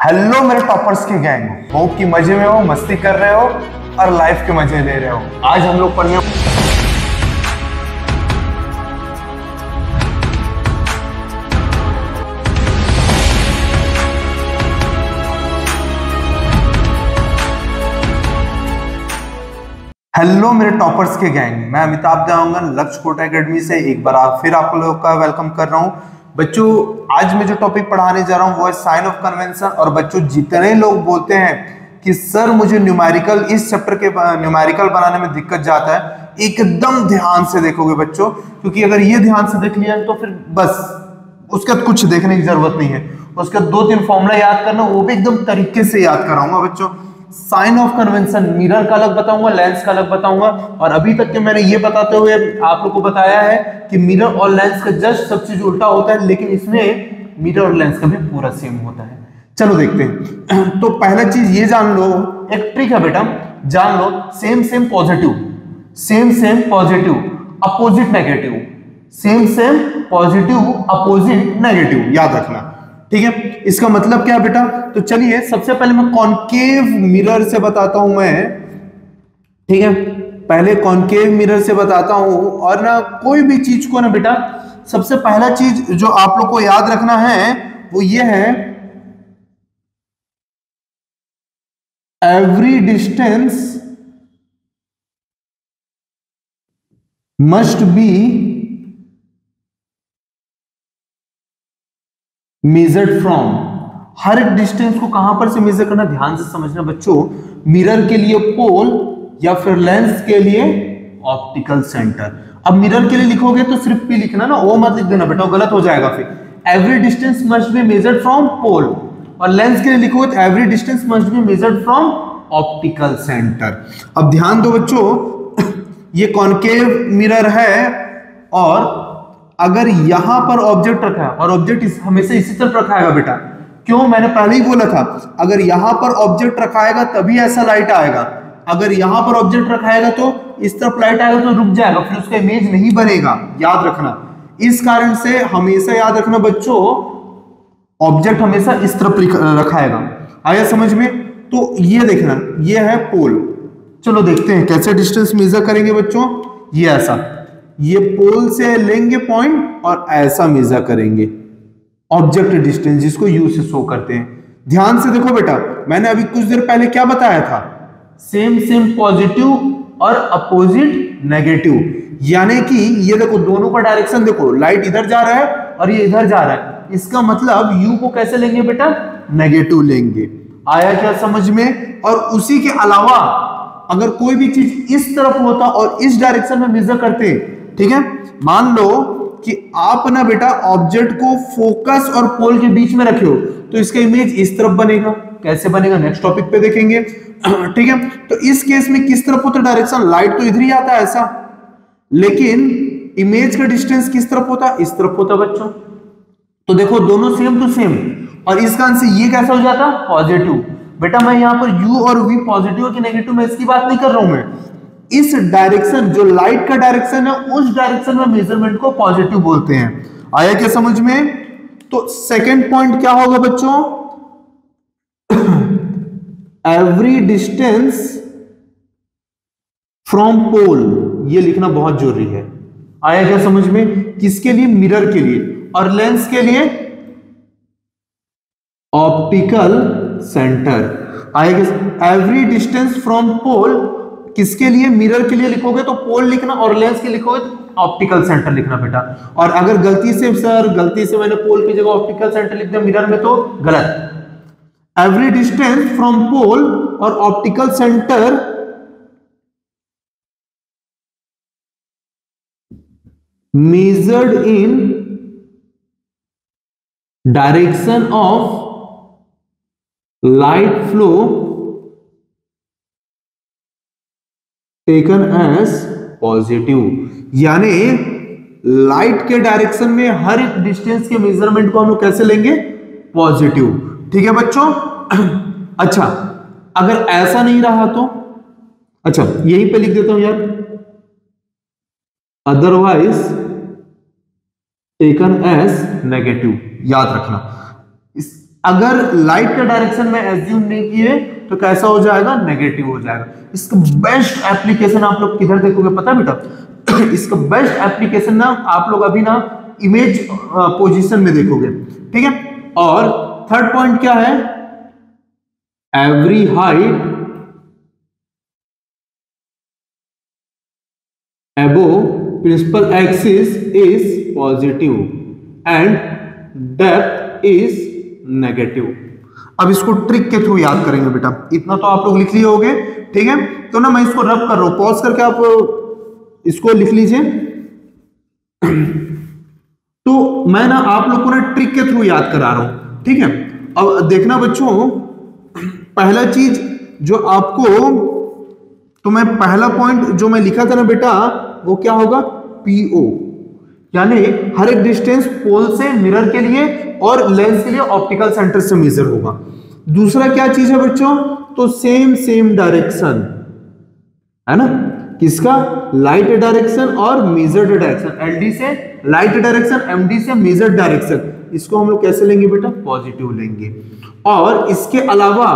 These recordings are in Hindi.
हेलो मेरे टॉपर्स की गैंग, होप कि मजे में हो, मस्ती कर रहे हो और लाइफ के मजे ले रहे हो। आज हम लोग पढ़ने हेलो मेरे टॉपर्स के गैंग, मैं अमिताभ देवांगन लक्ष्य कोटा एकेडमी से एक बार फिर आप लोगों का वेलकम कर रहा हूं। बच्चों, आज मैं जो टॉपिक पढ़ाने जा रहा हूं वो है साइन ऑफ कन्वेंशन। और बच्चों, जितने लोग बोलते हैं कि सर मुझे न्यूमेरिकल इस चैप्टर के न्यूमेरिकल बनाने में दिक्कत जाता है, एकदम ध्यान से देखोगे बच्चों, क्योंकि अगर ये ध्यान से देख लिया तो फिर बस उसका कुछ देखने की जरूरत नहीं है। उसका 2-3 फॉर्मूला याद करना, वो भी एकदम तरीके से याद कराऊंगा बच्चों। साइन ऑफ कन्वेंशन, मिरर का अलग बताऊंगा, लेंस का अलग बताऊंगा। और अभी तक के मैंने ये बताते हुए आप लोग को बताया है कि मिरर और लेंस का जस्ट सब चीज उल्टा होता है, लेकिन इसमें मिरर और लेंस का भी पूरा सेम होता है। चलो देखते हैं। तो पहला चीज ये जान लो, एक ट्रिक है बेटा, जान लो, same same positive, same same positive opposite negative, same same positive opposite negative, याद रखना, ठीक है। इसका मतलब क्या बेटा? तो चलिए सबसे पहले मैं कॉनकेव मिरर से बताता हूं मैं, ठीक है। पहले कॉनकेव मिरर से बताता हूं। और ना कोई भी चीज को ना बेटा, सबसे पहला चीज जो आप लोग को याद रखना है वो ये है, every distance must be measured from. हर एक डिस्टेंस को कहां पर से मेजर करना, ध्यान से समझना बच्चों। मिरर के लिए पोल या फिर लेंस के लिए ऑप्टिकल सेंटर। अब मिरर के लिए लिखोगे तो सिर्फ पी लिखना ना, वो मत लिख देना बेटा, गलत हो जाएगा फिर। Every distance must be measured from pole, और लेंस के लिए लिखोगे तो every distance must be measured from optical centre. अब ध्यान दो बच्चों, ये कॉनकेव मिरर है, और अगर यहां पर ऑब्जेक्ट रखा है, और ऑब्जेक्ट हमेशा इसी तरफ रखाएगा बेटा, क्यों? मैंने पहले ही बोला था, अगर यहां पर ऑब्जेक्ट रखाएगा तभी ऐसा लाइट आएगा। अगर यहां पर ऑब्जेक्ट रखाएगा तो इस तरफ लाइट आएगा तो रुक जाएगा, फिर उसका इमेज नहीं बनेगा, याद रखना। इस कारण से हमेशा याद रखना बच्चों, ऑब्जेक्ट हमेशा इस तरफ रखाएगा। आया समझ में? तो ये देखना, ये है पोल। चलो देखते हैं कैसे डिस्टेंस मेजर करेंगे बच्चों। ये ऐसा, ये पोल से लेंगे पॉइंट और ऐसा मेजर करेंगे ऑब्जेक्ट डिस्टेंस, जिसको यू से शो करते हैं। ध्यान से देखो बेटा, मैंने अभी कुछ देर पहले क्या बताया था, सेम सेम पॉजिटिव और अपोजिट नेगेटिव। यानी कि ये देखो, दोनों का डायरेक्शन देखो, लाइट इधर जा रहा है और ये इधर जा रहा है, इसका मतलब यू को कैसे लेंगे बेटा? नेगेटिव लेंगे। आया क्या समझ में? और उसी के अलावा अगर कोई भी चीज इस तरफ होता और इस डायरेक्शन में मेजर करते, ठीक है, मान लो कि आप ना बेटा ऑब्जेक्ट को फोकस और पोल के बीच में रखे हो, तो इसका इमेज इस तरफ बनेगा। कैसे बनेगा नेक्स्ट टॉपिक पे देखेंगे, ठीक है। तो इस केस में किस तरफ होता है डायरेक्शन? लाइट तो इधर ही आता है ऐसा, लेकिन इमेज का डिस्टेंस किस तरफ होता है? इस तरफ होता है बच्चों। तो देखो दोनों सेम टू सेम, और इस कारण से ये कैसा हो जाता? पॉजिटिव। बेटा मैं यहां पर u और v पॉजिटिव की नेगेटिव में इसकी बात नहीं कर रहा हूं मैं, इस डायरेक्शन जो लाइट का डायरेक्शन है उस डायरेक्शन में मेजरमेंट को पॉजिटिव बोलते हैं। आया क्या समझ में? तो सेकंड पॉइंट क्या होगा बच्चों? एवरी डिस्टेंस फ्रॉम पोल, ये लिखना बहुत जरूरी है। आया क्या समझ में? किसके लिए? मिरर के लिए। और लेंस के लिए ऑप्टिकल सेंटर। आएगा एवरी डिस्टेंस फ्रॉम पोल, किसके लिए? मिरर के लिए लिखोगे तो पोल लिखना, और लेंस के लिखोगे तो ऑप्टिकल सेंटर लिखना बेटा। और अगर गलती से मैंने पोल की जगह ऑप्टिकल सेंटर लिख दिया मिरर में तो गलत। एवरी डिस्टेंस फ्रॉम पोल और optical centre measured in direction of light flow taken as positive. यानी लाइट के डायरेक्शन में हर एक डिस्टेंस के मेजरमेंट को हम लोग कैसे लेंगे? पॉजिटिव। ठीक है बच्चों। अच्छा, अगर ऐसा नहीं रहा तो, अच्छा यहीं पे लिख देता हूं यार, अदरवाइज टेकन एज नेगेटिव, याद रखना। अगर लाइट का डायरेक्शन में एज्यूम नहीं किए तो कैसा हो जाएगा, नेगेटिव हो जाएगा। इसका बेस्ट एप्लीकेशन आप लोग किधर देखोगे पता है बेटा? इसका बेस्ट एप्लीकेशन ना आप लोग अभी ना इमेज पोजीशन में देखोगे, ठीक है। और थर्ड पॉइंट क्या है, every height above principal axis is positive and depth is negative। अब इसको ट्रिक के थ्रू याद करेंगे बेटा, इतना तो आप लोग लिख लिए होगे, ठीक है। तो ना मैं इसको रब कर रहा हूं, पॉज करके आप इसको लिख लीजिए। तो मैं ना आप लोग को ना ट्रिक के थ्रू याद करा रहा हूं, ठीक है। अब देखना बच्चों, पहला चीज जो आपको, तो मैं पहला पॉइंट जो मैं लिखा था ना बेटा, वो क्या होगा, पीओ, यानी हर एक डिस्टेंस पोल से मिरर के लिए और लेंस के लिए ऑप्टिकल सेंटर से मेजर होगा। दूसरा क्या चीज है बच्चों, तो सेम डायरेक्शन है ना, किसका, लाइट डायरेक्शन और मेजर्ड डायरेक्शन, एलडी से लाइट डायरेक्शन, एमडी से मेजर्ड डायरेक्शन, इसको हम लोग कैसे लेंगे बेटा, पॉजिटिव लेंगे। और इसके अलावा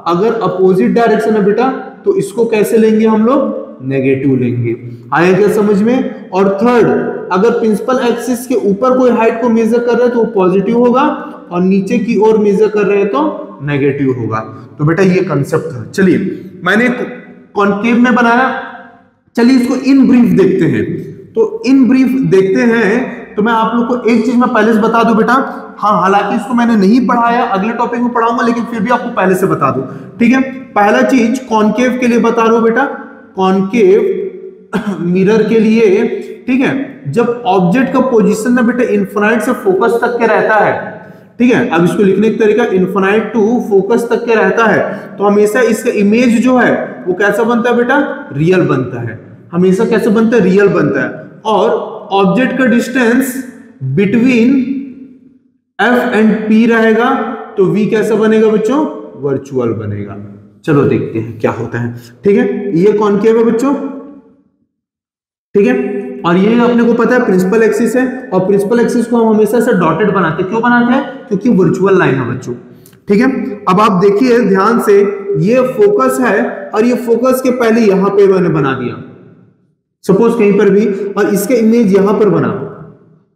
अगर अपोजिट डायरेक्शन है बेटा तो इसको कैसे लेंगे हम लोग, नेगेटिव लेंगे। आया क्या समझ में? और थर्ड, अगर प्रिंसिपल एक्सिस के ऊपर कोई हाइट को मेजर कर रहे हैं तो वो पॉजिटिव होगा, और नीचे की ओर मेजर कर रहे हैं तो नेगेटिव होगा। तो बेटा ये कंसेप्ट था। चलिए मैंने कॉन्केव में बनाया, चलिए इसको इन ब्रीफ देखते हैं। तो इन ब्रीफ देखते हैं, तो मैं आप लोग को एक चीज मैं पहले से बता दूं बेटा, हाँ हालांकि इसको मैंने नहीं पढ़ाया, अगले टॉपिक में पढ़ाऊंगा, लेकिन फिर भी आपको पहले से बता दूं, ठीक है। पहला चीज कॉन्केव के लिए बता रहा हूं बेटा, कॉन्केव मिरर के लिए, ठीक है, जब ऑब्जेक्ट का पोजीशन ना बेटा इन्फिनाइट से फोकस तक के रहता है, ठीक है। अब इसको लिखने का तरीका, इन्फिनाइट टू फोकस तक के रहता है, तो हमेशा इसका इमेज जो है वो कैसा बनता है बेटा, रियल बनता है। हमेशा कैसे बनता है, रियल बनता है। और ऑब्जेक्ट का distance between F and P रहेगा, तो वी कैसा बनेगा बच्चों, वर्चुअल बनेगा। चलो देखते हैं क्या होता है, ठीक है। ये कॉन्केव है बच्चों, ठीक है। और ये अपने को पता है प्रिंसिपल एक्सिस है, और प्रिंसिपल एक्सिस को हम हमेशा से डॉटेड बनाते हैं। क्यों बनाते हैं, क्योंकि वर्चुअल लाइन है बच्चों, ठीक है। अब आप देखिए ध्यान से, ये फोकस है और ये फोकस के पहले यहां पे मैंने बना दिया, सपोज कहीं पर भी, और इसके इमेज यहां पर बना।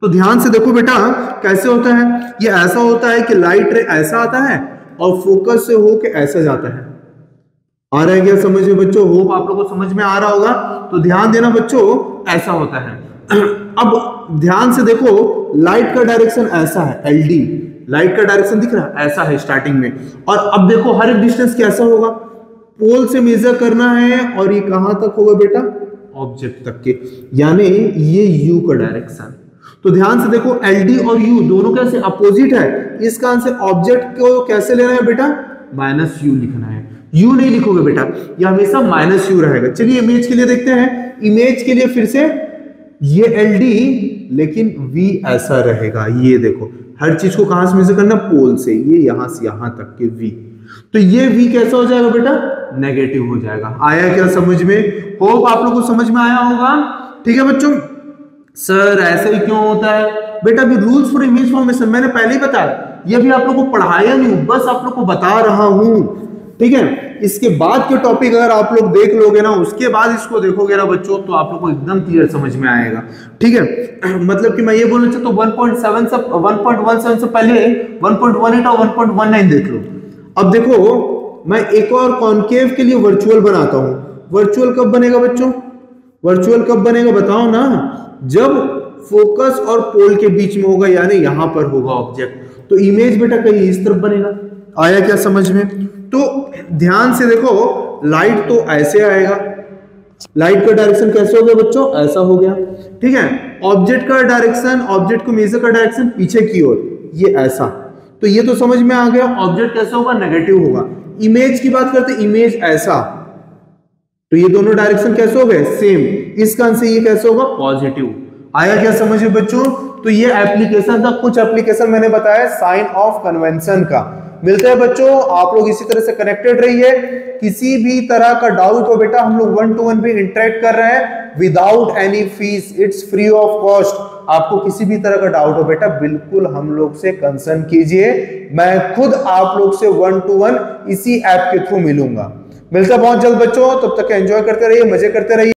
तो ध्यान से देखो बेटा कैसे होता है, ये ऐसा होता है कि लाइट रे ऐसा आता है और फोकस से होके ऐसा जाता है। आ रहा है क्या समझ में बच्चों, होप आप लोगों को समझ में आ रहा होगा। तो ध्यान देना बच्चों, ऐसा होता है। अब ध्यान से देखो, लाइट का डायरेक्शन ऐसा है, एलडी, लाइट का डायरेक्शन दिख रहा है, ऐसा है स्टार्टिंग में। और अब देखो हर एक डिस्टेंस कैसा होगा, पोल से मेजर करना है, और ये कहां तक होगा बेटा, ऑब्जेक्ट तक के, यानी ये यू का डायरेक्शन। तो ध्यान से देखो, एलडी और यू दोनों कैसे अपोजिट है, इसका आंसर ऑब्जेक्ट को कैसे लेना है बेटा, माइनस यू लिखना है। यू नहीं लिखोगे बेटा, ये हमेशा माइनस यू रहेगा। चलिए इमेज के लिए देखते हैं, इमेज के लिए फिर से ये एलडी, लेकिन वी ऐसा रहेगा। ये देखो हर चीज को कहां से मेजर करना, पोल से, ये यहां से यहां तक के वी। तो ये वी कैसा हो जाएगा बेटा, नेगेटिव हो जाएगा। आया क्या समझ में, होप आप लोगों को समझ में आया होगा, ठीक है बच्चों। सर ऐसे ही क्यों होता है बेटा, अभी रूल्स फॉर इमेज फॉर्मेशन मैंने पहले ही बताया, ये भी आप लोगों को पढ़ाया नहीं, बस आप लोग को बता रहा हूं, ठीक है। इसके बाद के टॉपिक अगर आप लोग देख लोगे ना, उसके बाद इसको देखोगे ना बच्चों, तो आप लोग को एकदम क्लियर समझ में आएगा, ठीक है। मतलब कि मैं ये बोलना चाहता हूं 1.7 से 1.17 से पहले 1.18 और 1.19 देख लो। अब देखो मैं एक और कॉन्केव के लिए वर्चुअल बनाता हूं। वर्चुअल कब बनेगा बच्चों, वर्चुअल कब बनेगा बताओ ना, जब फोकस और पोल के बीच में होगा, यानी यहां पर होगा ऑब्जेक्ट, तो इमेज बेटा कहीं इस तरफ बनेगा। आया क्या समझ में? तो ध्यान से देखो, लाइट तो ऐसे आएगा, लाइट का डायरेक्शन कैसे हो गया बच्चों, ऐसा हो गया, ठीक है। ऑब्जेक्ट का डायरेक्शन, ऑब्जेक्ट को मेजर का डायरेक्शन पीछे की ओर, ये ऐसा। तो ये तो समझ में आ गया, ऑब्जेक्ट कैसे होगा, नेगेटिव होगा। इमेज की बात करते, इमेज ऐसा, तो ये दोनों डायरेक्शन कैसे हो गए, सेम। इसका आंसर ये कैसे होगा, पॉजिटिव। आया क्या समझ में बच्चों? तो ये एप्लीकेशन था, कुछ एप्लीकेशन मैंने बताया साइन ऑफ कन्वेंशन का। मिलते हैं बच्चों, आप लोग इसी तरह से कनेक्टेड रहिए। किसी भी तरह का डाउट हो बेटा, हम लोग 1 to 1 भी इंटरेक्ट कर रहे हैं without any fees, it's free of cost. आपको किसी भी तरह का डाउट हो बेटा बिल्कुल हम लोग से कंसर्न कीजिए, मैं खुद आप लोग से 1 to 1 इसी ऐप के थ्रू मिलूंगा। मिलता बहुत जल्द बच्चों, तब तक एंजॉय करते रहिए, मजे करते रहिए।